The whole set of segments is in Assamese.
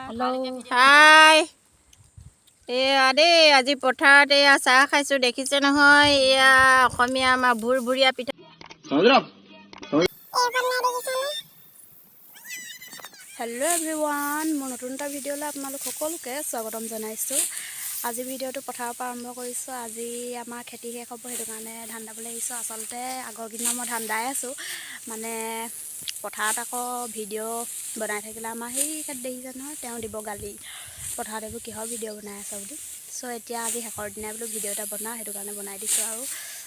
হেল্ল' হাই এয়া দেই আজি পথাৰত এয়া চাহ খাইছোঁ দেখিছে নহয় এয়া অসমীয়া আমাৰ ভুৰভুৰীয়া পিঠা হেল্ল' এভৰিৱান মোৰ নতুন এটা ভিডিঅ'লৈ আপোনালোক সকলোকে স্বাগতম জনাইছোঁ। আজি ভিডিঅ'টো পথাৰৰ পৰা আৰম্ভ কৰিছোঁ। আজি আমাৰ খেতি শেষ হ'ব, সেইটো কাৰণে ধান দাবলৈ আহিছোঁ। আচলতে আগৰ দিনৰ মই ধান দাই আছোঁ, মানে পথাৰত আকৌ ভিডিঅ' বনাই থাকিলে আমাৰ সেই তাত দেখিছে নহয়, তেওঁ দিব গালি পথাৰত এইবোৰ কিহৰ ভিডিঅ' বনাই আছা বুলি। চ' এতিয়া আজি শেষৰ দিনাই বোলো ভিডিঅ' এটা বনাওঁ, সেইটো কাৰণে বনাই দিছোঁ। আৰু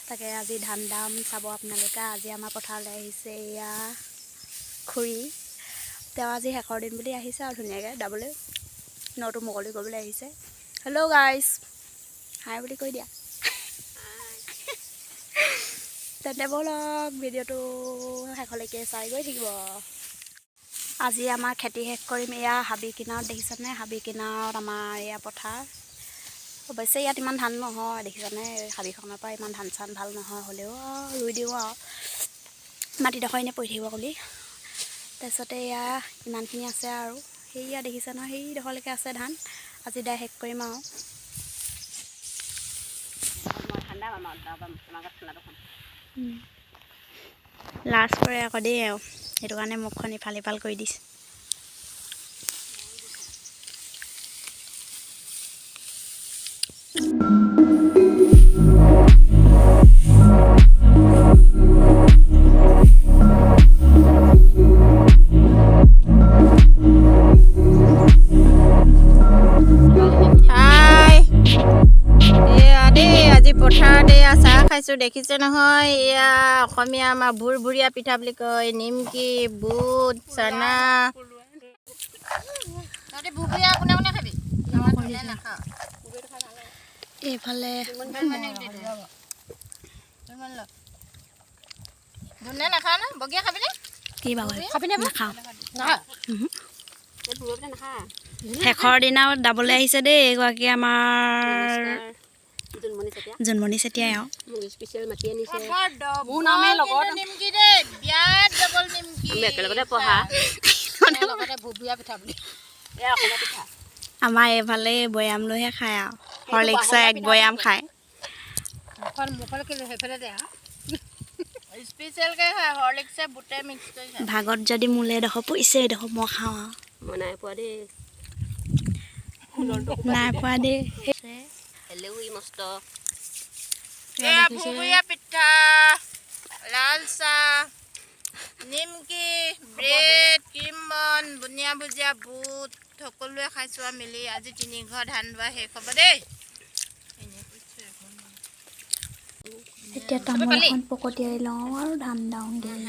তাকে আজি ধান দাম চাব আপোনালোকে। আজি আমাৰ পথাৰলৈ আহিছে এয়া খুৰী, তেওঁ আজি শেষৰ দিন বুলি আহিছে আৰু ধুনীয়াকৈ দাবলৈ নটো মুকলি কৰিবলৈ আহিছে। হেল্ল' গাইজ, হাই বুলি কৈ দিয়া। তেন্তে ব'লক ভিডিঅ'টো শেষলৈকে চাই গৈ থাকিব। আজি আমাৰ খেতি শেষ কৰিম। এয়া হাবি কিনাৰত দেখিছেনে, হাবি কিনাৰত আমাৰ এয়া পথাৰ। অৱশ্যে ইয়াত ইমান ধান নহয়, দেখিছেনে হাবিখনৰ পৰা ইমান ধান চান ভাল নহয়, হ'লেও ৰুই দিওঁ আৰু মাটিডোখৰ এনেই পৰি থাকিব বুলি। তাৰপিছতে এয়া ইমানখিনি আছে আৰু সেয়া দেখিছে নহয়, সেইডোখৰলৈকে আছে ধান। আজি দাই শেষ কৰিম আৰু লাজ কৰে আকৌ দেই, আৰু সেইটো কাৰণে মুখখন ইফাল সিফাল কৰি দিছে। পথাৰত এয়া চাহ খাইছোঁ দেখিছে নহয়, এয়া অসমীয়া আমাৰ ভুৰভুৰীয়া পিঠা বুলি কয়। নিমকি, বুট, চানা। এইফালে কি বাৰু নাখাওঁ। শেষৰ দিনা দাবলৈ আহিছে দেই এগৰাকী আমাৰ জোনমণি চেতিয়াই আৰু আমাৰ এইফালে বৈয়াম লৈহে খায় আৰু হৰলিক্সৰ এক বৈয়াম খায়। ভাগত যদি মোলে এডোখৰ পৰিছে, এডোখৰ মই খাওঁ আৰু নাই পোৱা দেই। পিঠা, লাল চাহ, নিমকি, ব্ৰেড, ক্ৰীম বন, বুনিয়া ভুজিয়া, বুট সকলোৱে খাইছোঁ আৰু মিলি। আজি 3 ঘৰ ধান দোৱা শেষ হ'ব দেই। এতিয়া তামোল এখন পকতিয়াই লওঁ আৰু ধান দাওঁগৈ।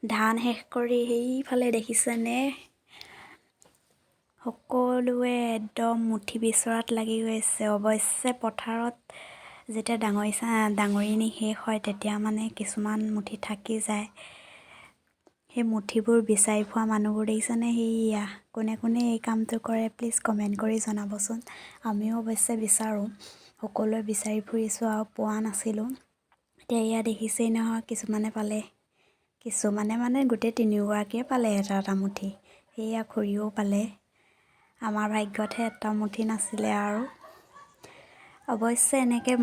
ধান শেষ কৰি সেইফালে দেখিছেনে, সকলোৱে একদম মুঠি বিচৰাত লাগি গৈছে। অৱশ্যে পথাৰত যেতিয়া ডাঙৰি শেষ হয়, তেতিয়া মানে কিছুমান মুঠি থাকি যায়। সেই মুঠিবোৰ বিচাৰি পোৱা মানুহবোৰ দেখিছেনে, সেয়া কোনে কোনে এই কামটো কৰে প্লিজ কমেণ্ট কৰি জনাবচোন। আমিও অৱশ্যে বিচাৰোঁ, সকলোৱে বিচাৰি ফুৰিছোঁ আৰু পোৱা নাছিলোঁ। এতিয়া এয়া দেখিছেই নহয়, কিছুমানে পালে, কিছুমানে মানে গোটেই 3গৰাকীয়ে পালে এটা এটা মুঠি। সেয়া খুৰীও পালে, আমাৰ ভাগ্যতহে এটা মুঠি নাছিলে। আৰু অৱশ্যে এনেকৈ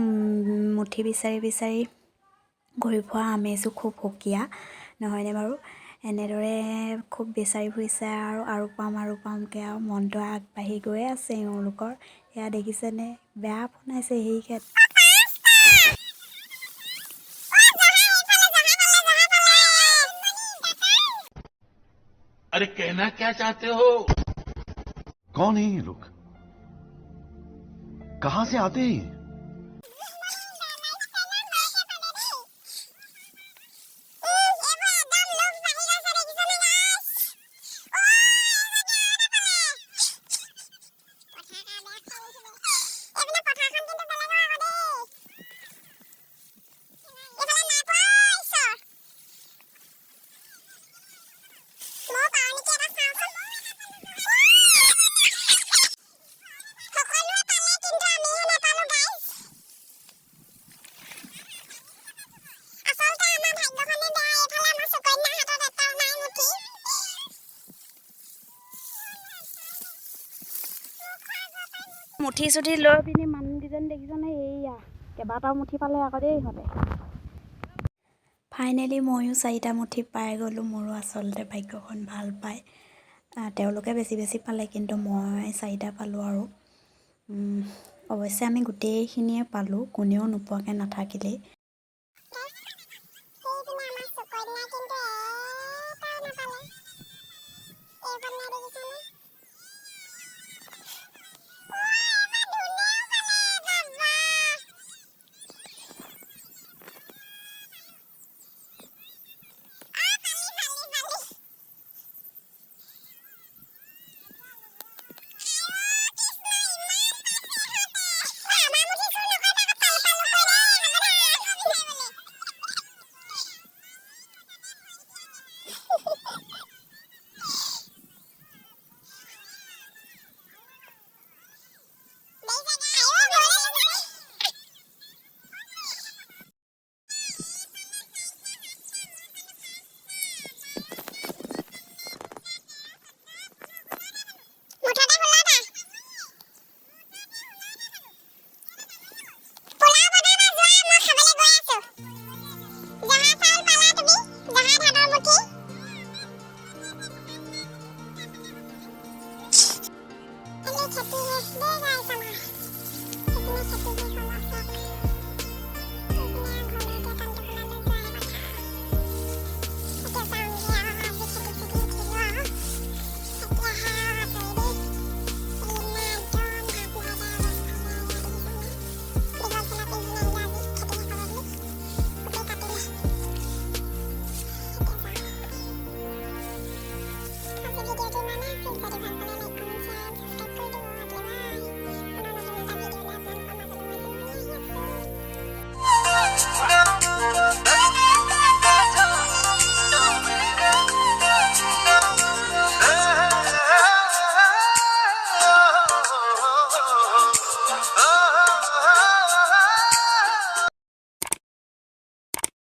মুঠি বিচাৰি বিচাৰি ঘূৰি ফুৰা আমেজো খুব সুকীয়া, নহয়নে বাৰু? এনেদৰে খুব বিচাৰি ফুৰিছে আৰু পামকৈ আৰু মনটো আগবাঢ়ি গৈ আছে এওঁলোকৰ। সেয়া দেখিছেনে, বেয়া বনাইছে সেই ক্ষেত্ৰত। अरे कहना क्या चाहते हो? कौन है ये लोग? कहां से आते हैं? মুঠি চুঠি লৈ পিনি মানুহকেইজন দেখিছনে এইয়া কেইবাটাও মুঠি পালে আকৌ দেই ইহঁতে ফাইনেলি ময়ো 4টা মুঠি পাই গ'লোঁ মোৰো আচলতে ভাগ্যখন ভাল পায় তেওঁলোকে বেছি বেছি পালে কিন্তু মই 4টা পালোঁ আৰু অৱশ্যে আমি গোটেইখিনিয়ে পালোঁ কোনেও নোপোৱাকৈ নাথাকিলেই